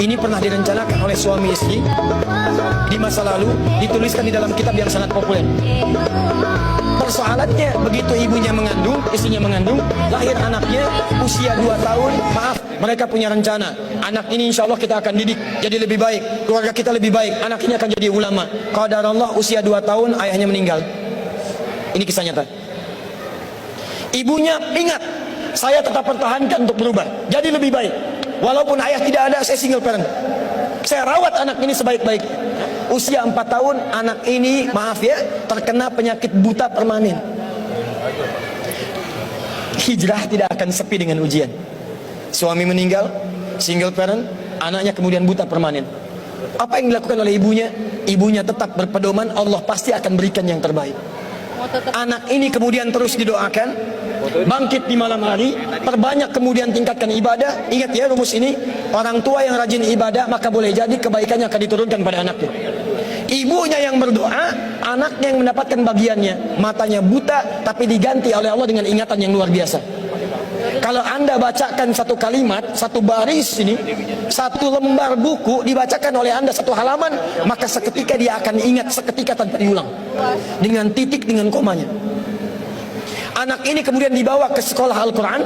Ini pernah direncanakan oleh suami istri di masa lalu, dituliskan di dalam kitab yang sangat populer. Persoalannya, begitu ibunya mengandung, istrinya mengandung, lahir anaknya usia 2 tahun, maaf, mereka punya rencana, anak ini insya Allah kita akan didik jadi lebih baik, keluarga kita lebih baik, anak ini akan jadi ulama. Qadarullah usia 2 tahun ayahnya meninggal. Ini kisah nyata. Ibunya ingat, saya tetap pertahankan untuk berubah jadi lebih baik. Walaupun ayah tidak ada, saya single parent. Saya rawat anak ini sebaik-baik. Usia 4 tahun, anak ini, maaf ya, terkena penyakit buta permanen. Hijrah tidak akan sepi dengan ujian. Suami meninggal, single parent, anaknya kemudian buta permanen. Apa yang dilakukan oleh ibunya? Ibunya tetap berpedoman, Allah pasti akan berikan yang terbaik. Anak ini kemudian terus didoakan, bangkit di malam hari, perbanyak kemudian tingkatkan ibadah. Ingat ya rumus ini, orang tua yang rajin ibadah maka boleh jadi kebaikannya akan diturunkan pada anaknya. Ibunya yang berdoa, anaknya yang mendapatkan bagiannya. Matanya buta tapi diganti oleh Allah dengan ingatan yang luar biasa. Kalau Anda bacakan satu kalimat, satu baris ini, satu lembar buku dibacakan oleh Anda satu halaman, maka seketika dia akan ingat seketika tanpa diulang. Dengan titik, dengan komanya. Anak ini kemudian dibawa ke sekolah Al-Quran,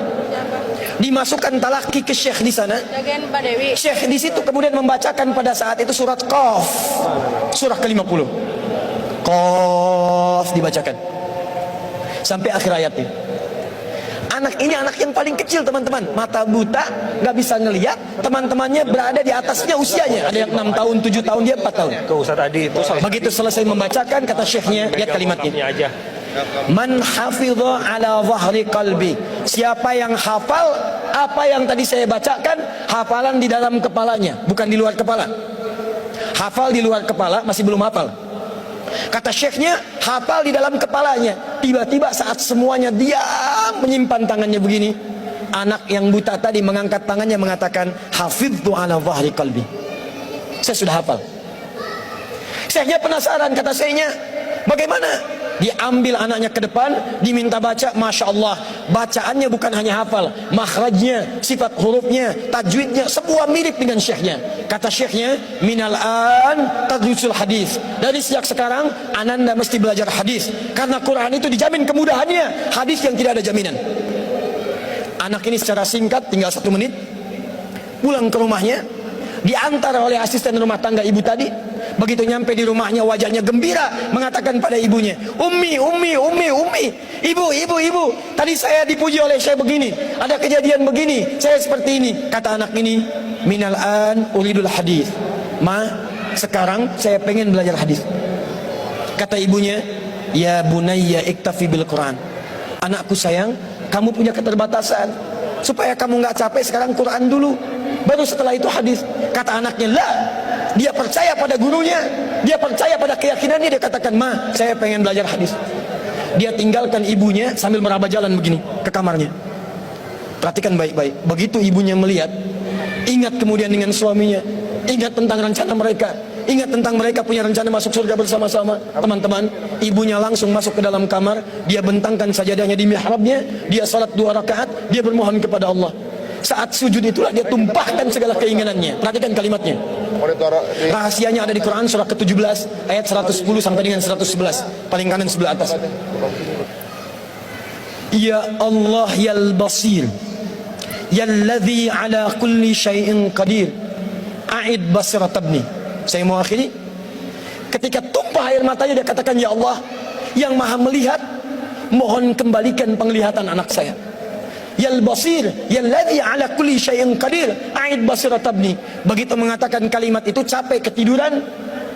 dimasukkan talaki ke syekh di sana. Syekh di situ kemudian membacakan pada saat itu surat Qaf, surah ke-50. Qaf dibacakan sampai akhir ayatnya. Anak ini anak yang paling kecil teman-teman, mata buta, nggak bisa ngelihat. Teman-temannya berada di atasnya usianya, ada yang 6 tahun, 7 tahun, dia 4 tahun. Ustaz Adi itu Begitu selesai membacakan, kata syekhnya, lihat kalimatnya. Man hafidha ala zahri qalbi. Siapa yang hafal apa yang tadi saya bacakan, hafalan di dalam kepalanya, bukan di luar kepala. Hafal di luar kepala masih belum hafal. Kata syekhnya, hafal di dalam kepalanya. Tiba-tiba saat semuanya diam menyimpan tangannya begini, anak yang buta tadi mengangkat tangannya mengatakan, hafidhu ala zahri qalbi. Saya sudah hafal. Syekhnya penasaran, kata syekhnya, bagaimana? Diambil anaknya ke depan, diminta baca, Masya Allah, bacaannya bukan hanya hafal, makhrajnya, sifat hurufnya, tajwidnya, semua mirip dengan syekhnya. Kata syekhnya, minal an tadrusul hadis. Dari sejak sekarang, ananda mesti belajar hadis, karena Quran itu dijamin kemudahannya, hadis yang tidak ada jaminan. Anak ini secara singkat, tinggal 1 menit, pulang ke rumahnya, diantar oleh asisten rumah tangga ibu tadi. Begitu nyampe di rumahnya, wajahnya gembira, mengatakan pada ibunya, Ummi, ibu, tadi saya dipuji oleh saya begini, ada kejadian begini, saya seperti ini. Kata anak ini, minal an uridul hadis. Ma, sekarang saya pengen belajar hadis. Kata ibunya, ya bunayya iktafi bil Quran. Anakku sayang, kamu punya keterbatasan, supaya kamu nggak capek sekarang Quran dulu, baru setelah itu hadis. Kata anaknya, lah, dia percaya pada gurunya, dia percaya pada keyakinannya. Dia katakan, ma, saya pengen belajar hadis. Dia tinggalkan ibunya sambil meraba jalan begini ke kamarnya. Perhatikan baik-baik. Begitu ibunya melihat, ingat kemudian dengan suaminya, ingat tentang rencana mereka, ingat tentang mereka punya rencana masuk surga bersama-sama. Teman-teman, ibunya langsung masuk ke dalam kamar, dia bentangkan sajadahnya di mihrabnya, dia salat 2 rakaat, dia bermohon kepada Allah. Saat sujud itulah dia tumpahkan segala keinginannya. Perhatikan kalimatnya. Rahasianya ada di Quran surah ke-17 ayat 110 sampai dengan 111, paling kanan sebelah atas. Ya Allah yal basir, yalladzi ala kulli syai'in qadir, a'id basirat ibni. Saya mau akhiri. Ketika tumpah air matanya dia katakan, ya Allah yang maha melihat, mohon kembalikan penglihatan anak saya. Yal basir, yalladzi ala kulli syai'in qadir, a'id basirat ibni. Begitu mengatakan kalimat itu, capek ketiduran.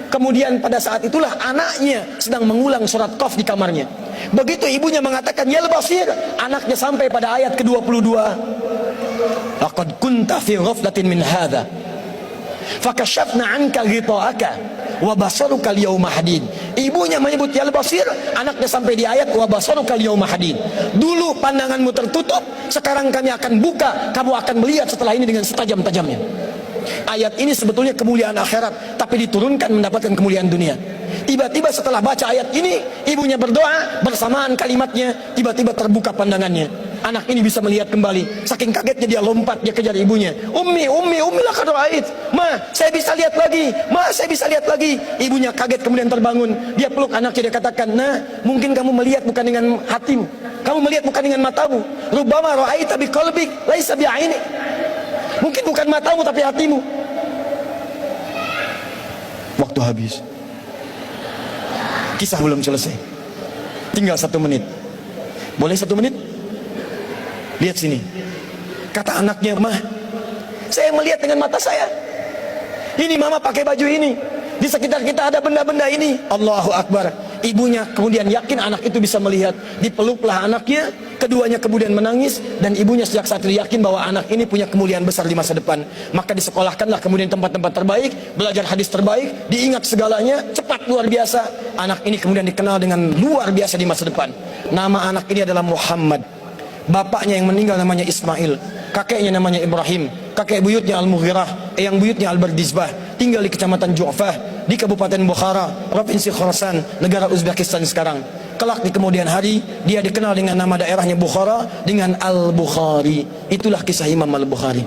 Kemudian pada saat itulah anaknya sedang mengulang surat Qaf di kamarnya. Begitu ibunya mengatakan yal basir, anaknya sampai pada ayat ke-22. Laqad kunta fi ghaflatin min hadza fakashafna 'anka ghita'aka wa basaruka al-yawma hadid. Ibunya menyebut yal basir, anaknya sampai di ayat wa basaruka al-yawma hadid. Dulu pandanganmu tertutup, sekarang kami akan buka, kamu akan melihat setelah ini dengan setajam-tajamnya. Ayat ini sebetulnya kemuliaan akhirat, tapi diturunkan mendapatkan kemuliaan dunia. Tiba-tiba setelah baca ayat ini, ibunya berdoa, bersamaan kalimatnya, tiba-tiba terbuka pandangannya. anak ini bisa melihat kembali. Saking kagetnya dia lompat, dia kejar ibunya. Ummi laqad ra'ait. Ma, saya bisa lihat lagi. Ma, saya bisa lihat lagi. Ibunya kaget kemudian terbangun. Dia peluk anaknya, dia katakan, "Nah, mungkin kamu melihat bukan dengan hatimu. Kamu melihat bukan dengan matamu. Rubbama ra'aita biqalbik, laisa bi'ainik." Mungkin bukan matamu tapi hatimu. Waktu habis. Kisah belum selesai. Tinggal 1 menit. Boleh 1 menit? Lihat sini. Kata anaknya, "Mah, saya melihat dengan mata saya. Ini mama pakai baju ini. Di sekitar kita ada benda-benda ini." Allahu Akbar. Ibunya kemudian yakin anak itu bisa melihat. Dipeluklah anaknya. Keduanya kemudian menangis. Dan ibunya sejak saat itu yakin bahwa anak ini punya kemuliaan besar di masa depan. Maka disekolahkanlah kemudian tempat-tempat terbaik. Belajar hadis terbaik. Diingat segalanya. Cepat luar biasa. Anak ini kemudian dikenal dengan luar biasa di masa depan. Nama anak ini adalah Muhammad. Bapaknya yang meninggal namanya Ismail. Kakeknya namanya Ibrahim. Kakek buyutnya Al-Mughirah, yang buyutnya Al-Bardizbah. Tinggal di kecamatan Ju'fah, di Kabupaten Bukhara, Provinsi Khorasan, negara Uzbekistan sekarang. Kelak di kemudian hari, dia dikenal dengan nama daerahnya Bukhara, dengan Al-Bukhari. Itulah kisah Imam Al-Bukhari.